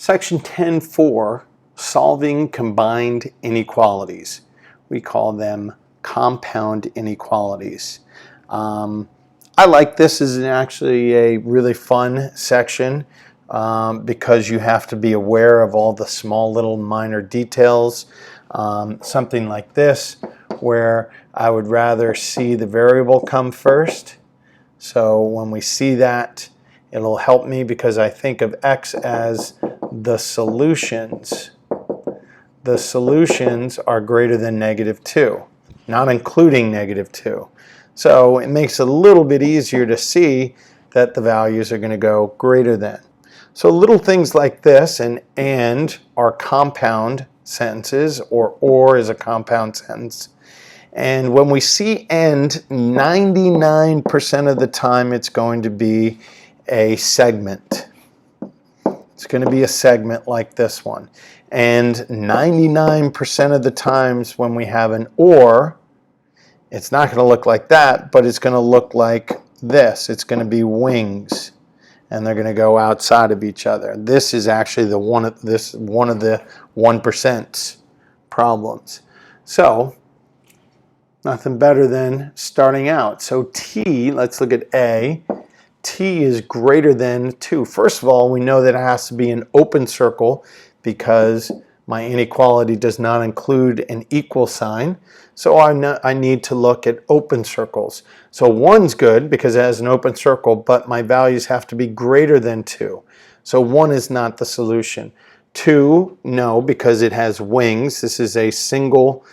Section 10.4, solving combined inequalities. We call them compound inequalities. I like this as actually a really fun section because you have to be aware of all the small little minor details. Something like this, where I would rather see the variable come first. So when we see that, it'll help me because I think of x as the solutions. The solutions are greater than -2, not including -2. So it makes it a little bit easier to see that the values are going to go greater than. So little things like this and are compound sentences, or is a compound sentence. And when we see and, 99% of the time it's going to be a segment. It's going to be a segment like this one. And 99% of the times when we have an or, it's not going to look like that, but it's going to look like this. It's going to be wings, and they're going to go outside of each other. This is actually one of the 1% problems. So nothing better than starting out. So t, let's look at A. T is greater than 2. First of all, we know that it has to be an open circle because my inequality does not include an equal sign. So I need to look at open circles. So 1's good because it has an open circle, but my values have to be greater than 2. So 1 is not the solution. 2, no, because it has wings. This is a single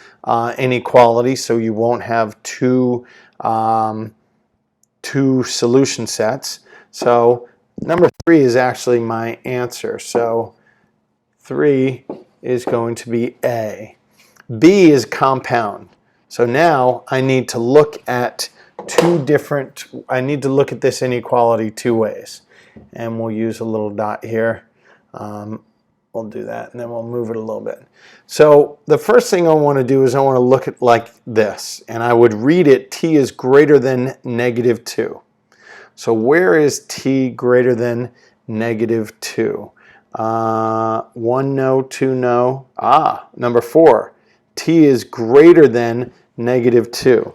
inequality, so you won't have two solution sets. So number 3 is actually my answer. So 3 is going to be A. B is compound. So now I need to look at I need to look at this inequality two ways. And we'll use a little dot here. We'll do that, and then we'll move it a little bit. So the first thing I want to do is I want to look at like this, and I would read it, t is greater than -2. So where is t greater than -2? 1 no, 2 no. Number 4, t is greater than -2.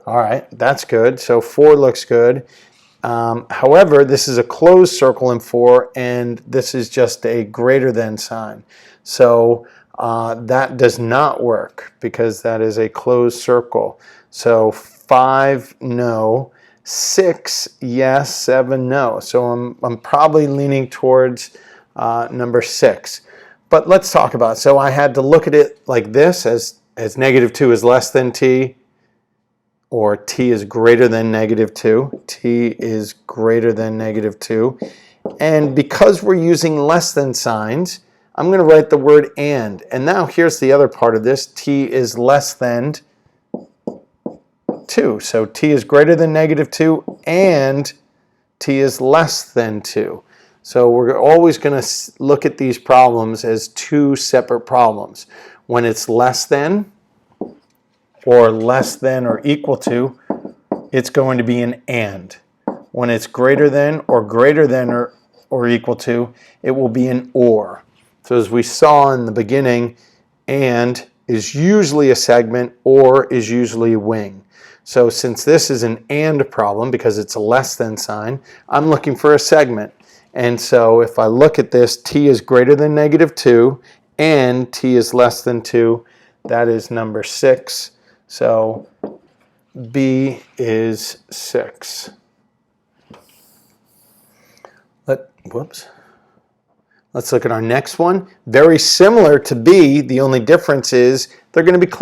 All right, that's good. So 4 looks good. However, this is a closed circle in 4, and this is just a greater than sign. So that does not work because that is a closed circle. So 5, no. 6, yes. 7, no. So I'm probably leaning towards number 6. But let's talk about it. So I had to look at it like this, as -2 is less than t, or t is greater than -2. T is greater than -2. And because we're using less than signs, I'm going to write the word and. And now here's the other part of this. T is less than 2. So t is greater than -2 and t is less than 2. So we're always going to look at these problems as two separate problems. When it's less than or equal to, it's going to be an and. When it's greater than or equal to, it will be an or. So as we saw in the beginning, and is usually a segment, or is usually a wing. So since this is an and problem because it's a less than sign, I'm looking for a segment. And so if I look at this, t is greater than -2 and t is less than 2, that is number 6. So B is 6. Let's look at our next one. Very similar to B, the only difference is they're going to be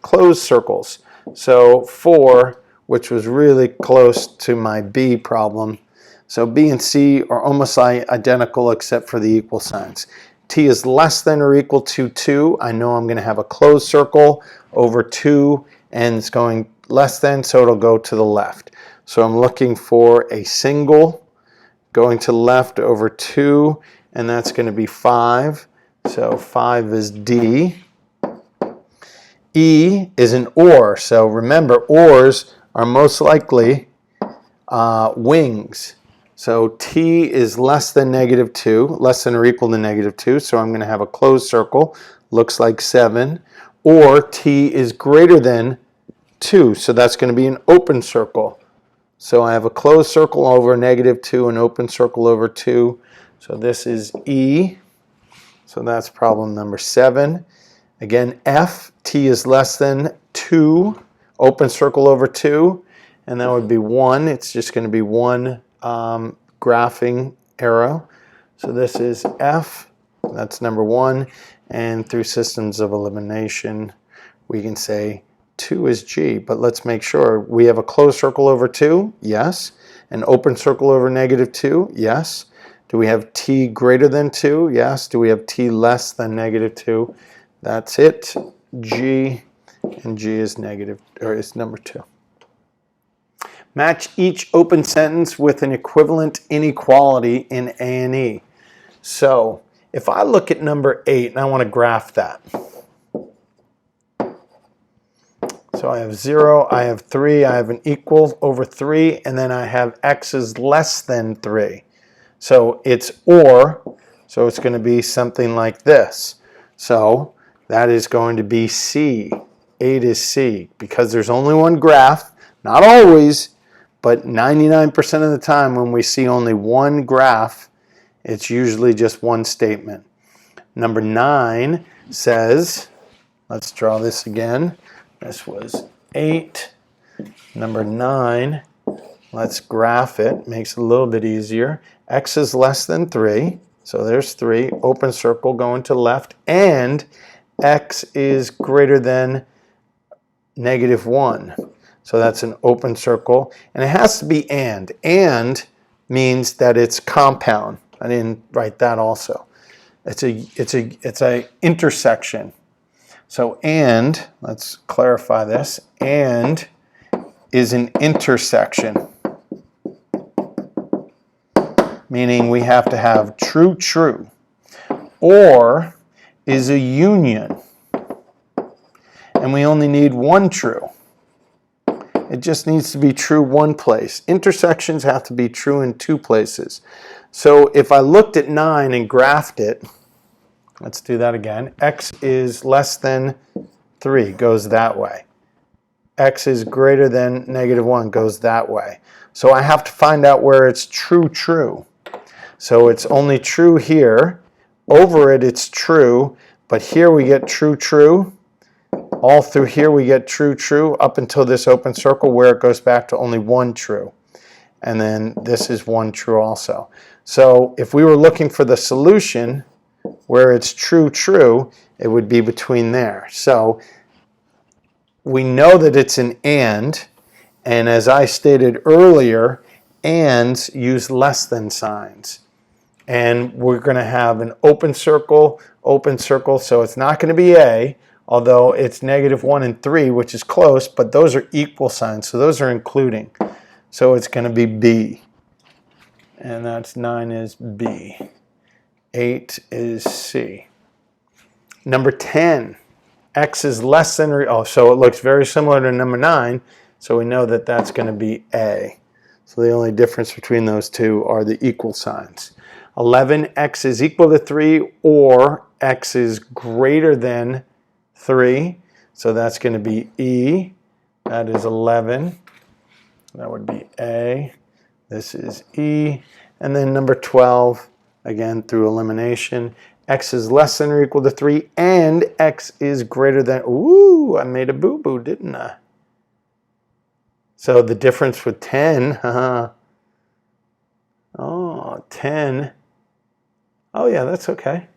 closed circles. So 4, which was really close to my B problem. So B and C are almost identical except for the equal signs. T is less than or equal to 2. I know I'm going to have a closed circle over 2, and it's going less than, so it'll go to the left. So I'm looking for a single going to the left over 2, and that's going to be 5. So 5 is D. E is an or. So remember, ors are most likely wings. So t is less than negative 2, less than or equal to negative 2, so I'm going to have a closed circle, looks like 7, or t is greater than 2, so that's going to be an open circle. So I have a closed circle over negative 2, an open circle over 2, so this is E, so that's problem number 7. Again, F, t is less than 2, open circle over 2, and that would be 1. It's just going to be one graphing arrow. So this is F, that's number 1, and through systems of elimination, we can say 2 is G, but let's make sure. We have a closed circle over 2, yes. An open circle over negative 2, yes. Do we have t greater than 2? Yes. Do we have t less than negative 2? That's it, G, and G is negative, or is number 2. Match each open sentence with an equivalent inequality in A and E. So if I look at number 8 and I want to graph that. So I have 0, I have 3, I have an equal over 3, and then I have x is less than 3. So it's or, so it's going to be something like this. So that is going to be C. 8 is C, because there's only one graph, not always, but 99% of the time when we see only one graph, it's usually just one statement. Number 9 says, let's draw this again. This was 8. Number 9, let's graph it. Makes it a little bit easier. X is less than 3. So there's 3. Open circle going to left. And X is greater than negative 1. So that's an open circle. And it has to be and. And means that it's compound. I didn't write that also. It's a intersection. So and, let's clarify this, and is an intersection. Meaning we have to have true, true. Or is a union. And we only need one true. It just needs to be true one place. Intersections have to be true in 2 places. So if I looked at 9 and graphed it, let's do that again. X is less than 3, goes that way. X is greater than negative 1, goes that way. So I have to find out where it's true, true. So it's only true here. Over it, it's true. But here we get true, true. All through here we get true, true, up until this open circle where it goes back to only one true. And then this is one true also. So if we were looking for the solution where it's true, true, it would be between there. So we know that it's an and as I stated earlier, ands use less than signs. And we're going to have an open circle, so it's not going to be A, although it's negative 1 and 3, which is close, but those are equal signs, so those are including. So it's going to be B. And that's 9 is B. 8 is C. Number 10, X is less than, so it looks very similar to number 9, so we know that that's going to be A. So the only difference between those two are the equal signs. 11, X is equal to 3, or X is greater than 3. So that's going to be E. That is 11. That would be A. This is E. And then number 12, again through elimination, X is less than or equal to 3, and X is greater than, ooh, I made a boo-boo, didn't I? So the difference with 10, 10, oh yeah, that's okay.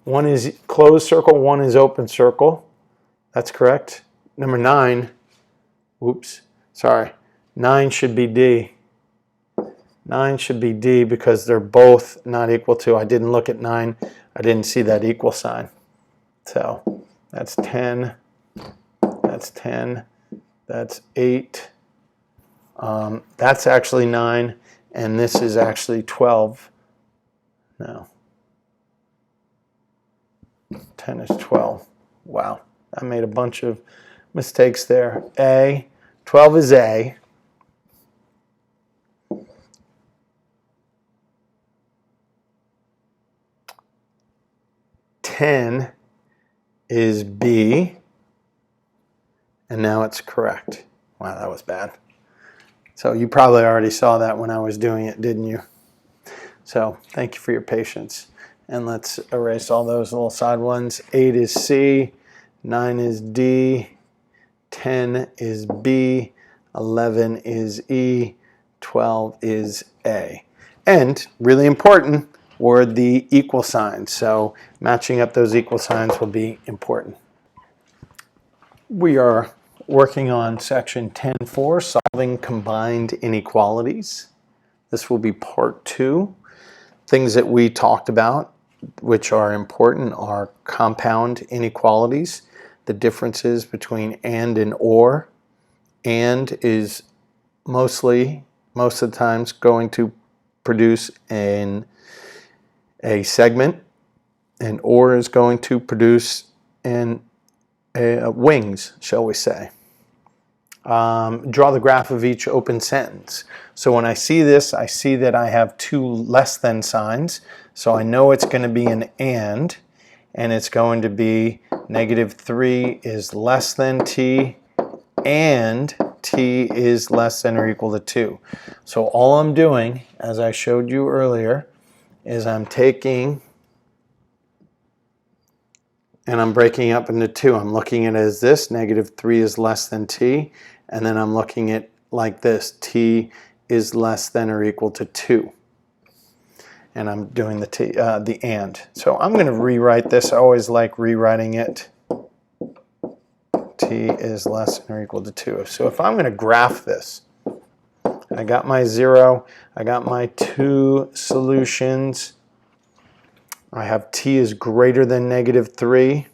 1 is closed circle, 1 is open circle. That's correct. Number 9, whoops, sorry. 9 should be D. 9 should be D because they're both not equal to. I didn't look at 9. I didn't see that equal sign. So that's 10. That's 10. That's 8. That's actually 9. And this is actually 12. No. 10 is 12. Wow. I made a bunch of mistakes there. A. 12 is A. 10 is B, and now it's correct. Wow, that was bad. So you probably already saw that when I was doing it, didn't you? So thank you for your patience. And let's erase all those little side ones. 8 is C, 9 is D, 10 is B, 11 is E, 12 is A. And really important were the equal signs. So matching up those equal signs will be important. We are working on section 10.4, solving combined inequalities. This will be part 2. Things that we talked about which are important are compound inequalities, the differences between and or. And is most of the times going to produce a segment, and or is going to produce wings, shall we say. Draw the graph of each open sentence. So when I see this, I see that I have 2 less than signs. So I know it's going to be an and it's going to be -3 is less than t, and t is less than or equal to 2. So all I'm doing, as I showed you earlier, is I'm taking and I'm breaking up into 2. I'm looking at it as this, -3 is less than t, and then I'm looking at like this, t is less than or equal to 2. And I'm doing the and. So I'm going to rewrite this. I always like rewriting it. T is less than or equal to 2. So if I'm going to graph this, I got my 0, I got my 2 solutions. I have t is greater than -3,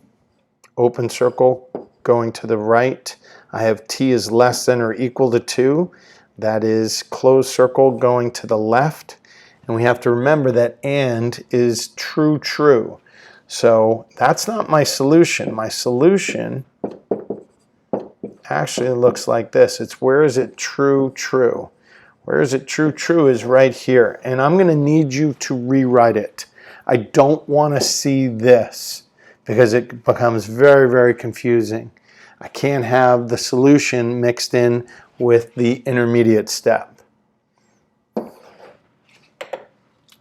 open circle going to the right. I have t is less than or equal to 2, that is closed circle going to the left. And we have to remember that and is true, true. So that's not my solution. My solution actually looks like this. It's where is it true, true. Where is it true, true is right here. And I'm going to need you to rewrite it. I don't want to see this because it becomes very, very confusing. I can't have the solution mixed in with the intermediate step.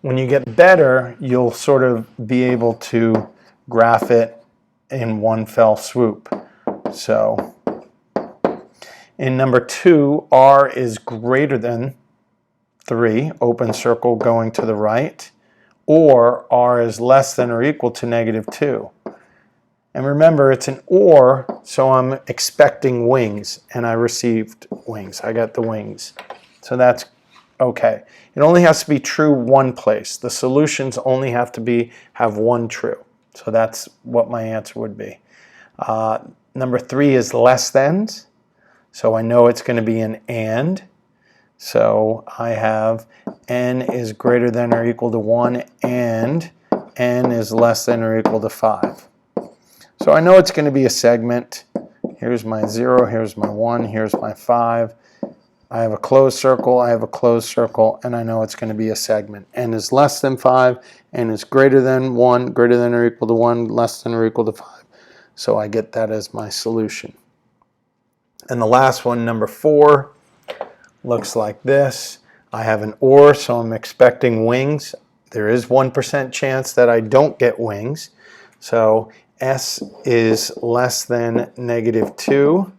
When you get better, you'll sort of be able to graph it in one fell swoop. So in number 2, r is greater than 3, open circle going to the right, or r is less than or equal to -2. And remember, it's an or, so I'm expecting wings, and I received wings. I got the wings. So that's okay. It only has to be true one place. The solutions only have to have one true. So that's what my answer would be. Number 3 is less than. So I know it's going to be an and. So I have n is greater than or equal to 1 and n is less than or equal to 5. So I know it's going to be a segment. Here's my 0, here's my 1, here's my 5. I have a closed circle, I have a closed circle, and I know it's going to be a segment. N is less than 5, n is greater than 1, greater than or equal to 1, less than or equal to 5. So I get that as my solution. And the last one, number 4, looks like this. I have an or, so I'm expecting wings. There is 1% chance that I don't get wings. So s is less than -2.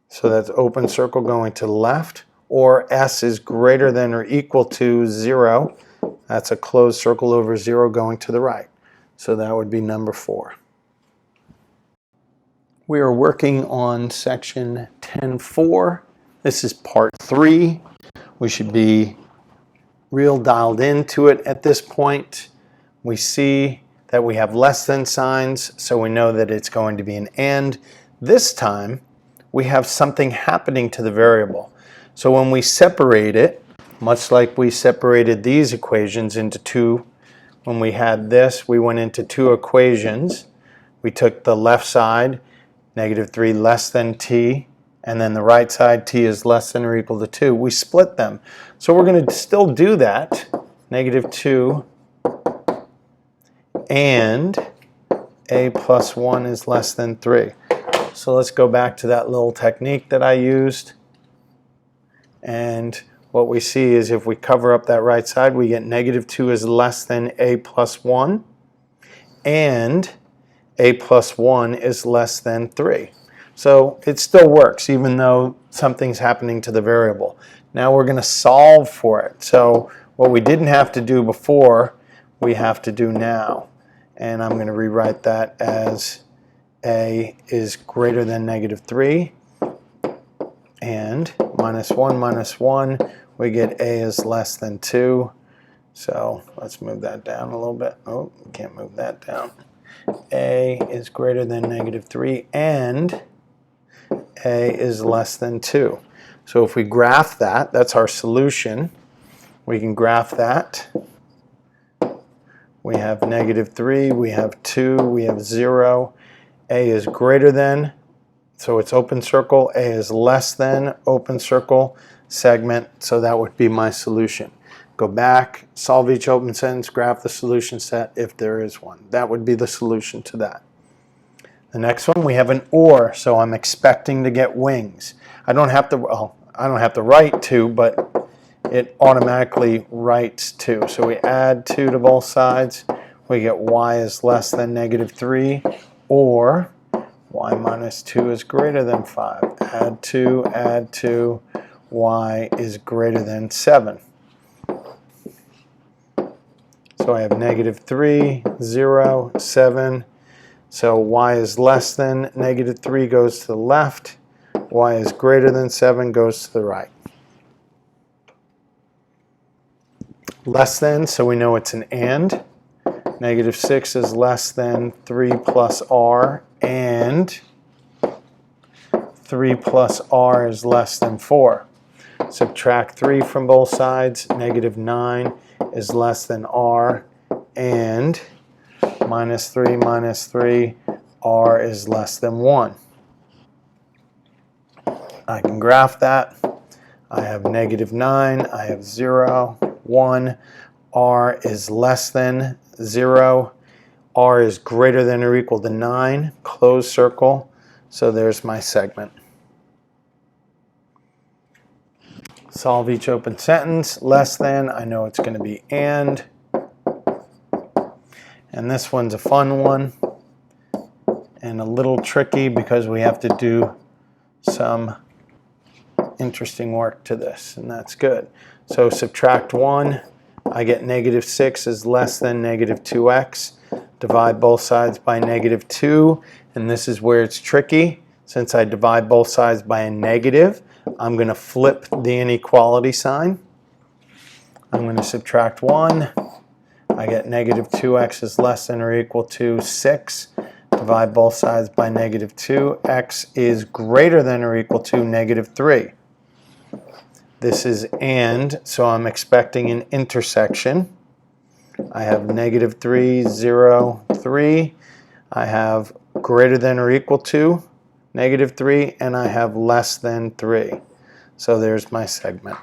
So that's open circle going to the left, or s is greater than or equal to 0. That's a closed circle over 0 going to the right. So that would be number 4. We are working on section 10.4. This is part 3. We should be real dialed into it at this point. We see that we have less than signs, so we know that it's going to be an and. This time, we have something happening to the variable. So when we separate it, much like we separated these equations into 2, when we had this, we went into 2 equations. We took the left side, -3 less than t, and then the right side, t is less than or equal to 2. We split them. So we're going to still do that, -2 and a plus 1 is less than 3. So let's go back to that little technique that I used. And what we see is if we cover up that right side, we get negative 2 is less than a plus 1. And a plus 1 is less than 3. So it still works even though something's happening to the variable. Now we're going to solve for it. So what we didn't have to do before, we have to do now. And I'm going to rewrite that as a is greater than negative 3. And minus 1, we get a is less than 2. So let's move that down a little bit. Oh, we can't move that down. A is greater than negative 3 and a is less than 2. So if we graph that, that's our solution. We can graph that. We have negative 3, we have 2, we have 0. A is greater than, so it's open circle. A is less than, open circle, segment. So that would be my solution. Go back, solve each open sentence, graph the solution set if there is one. That would be the solution to that. The next one, we have an or, so I'm expecting to get wings. I don't have to, well, I don't have to write 2, but it automatically writes 2. So we add 2 to both sides. We get y is less than negative 3, or y minus 2 is greater than 5. Add 2, y is greater than 7. So I have negative 3, 0, 7. So y is less than negative 3 goes to the left. Y is greater than 7 goes to the right. Less than, so we know it's an and. Negative 6 is less than 3 plus r, and 3 plus r is less than 4. Subtract 3 from both sides. Negative 9 is less than r, and minus 3, r is less than 1. I can graph that. I have negative 9, I have 0, 1. R is less than 0. R is greater than or equal to 9, closed circle. So there's my segment. Solve each open sentence. Less than, I know it's going to be and. And this one's a fun one and a little tricky because we have to do some interesting work to this, and that's good. So subtract 1, I get negative 6 is less than negative 2x. Divide both sides by negative 2, and this is where it's tricky. Since I divide both sides by a negative, I'm going to flip the inequality sign. I'm going to subtract 1. I get negative 2x is less than or equal to 6. Divide both sides by negative 2. X is greater than or equal to negative 3. This is and, so I'm expecting an intersection. I have negative 3, 0, 3. I have greater than or equal to negative 3, and I have less than 3. So there's my segment.